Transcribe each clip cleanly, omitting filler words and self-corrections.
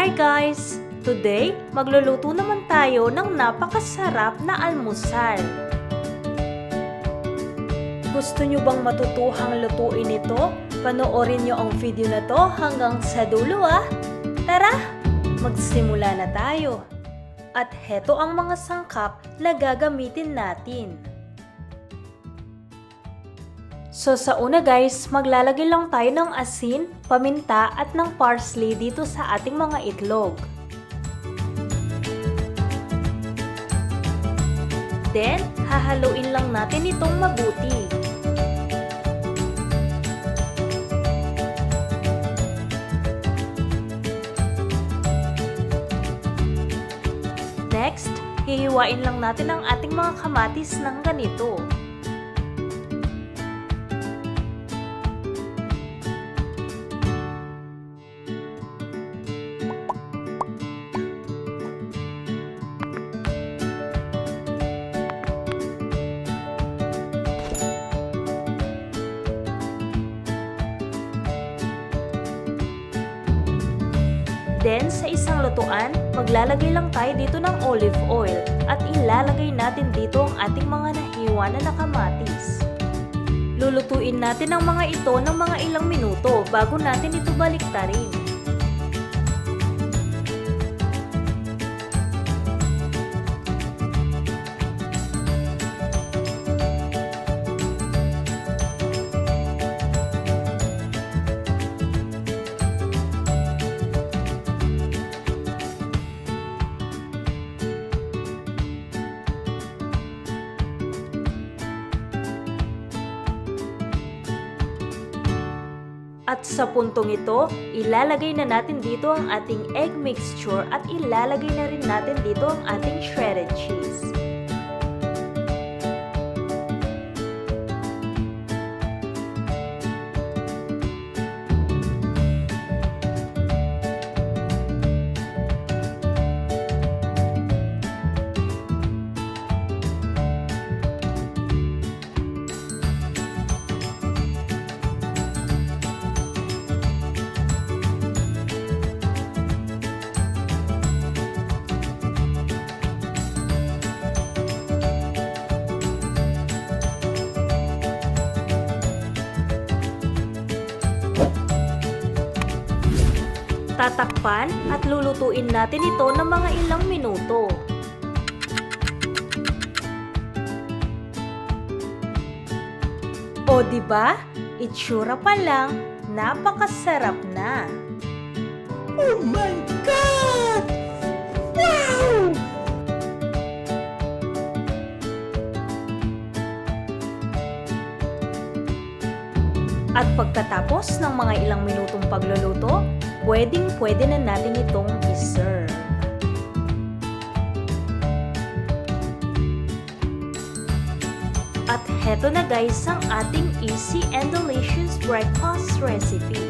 Hi guys! Today, magluluto naman tayo ng napakasarap na almusal. Gusto nyo bang matutuhang lutuin ito? Panoorin nyo ang video na to hanggang sa dulo ah! Tara, magsimula na tayo! At heto ang mga sangkap na gagamitin natin. So sa una guys, maglalagay lang tayo ng asin, paminta at ng parsley dito sa ating mga itlog. Then, hahaluin lang natin itong mabuti. Next, hihiwain lang natin ang ating mga kamatis ng ganito. Then, sa isang lutuan, maglalagay lang tayo dito ng olive oil at ilalagay natin dito ang ating mga nahiwa na kamatis. Lulutuin natin ang mga ito ng mga ilang minuto bago natin ito baliktarin. At sa puntong ito, ilalagay na natin dito ang ating egg mixture at ilalagay na rin natin dito ang ating shredded cheese. Tatakpan at lulutuin natin ito ng mga ilang minuto. O diba? Itsura pa lang, napakasarap na. Oh my God! Wow! At pagkatapos ng mga ilang minutong pagluluto, pwedeng-pwede na natin itong i-serve. At heto na guys ang ating easy and delicious breakfast recipe.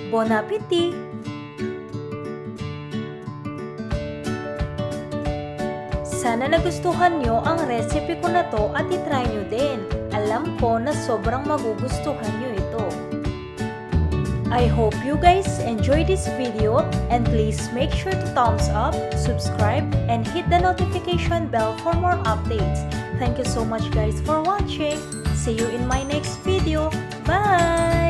Bon appetit! Sana nagustuhan nyo ang recipe ko na to at itry nyo din. Alam ko na sobrang magugustuhan nyo ito. I hope you guys enjoy this video and please make sure to thumbs up, subscribe, and hit the notification bell for more updates. Thank you so much guys for watching. See you in my next video. Bye!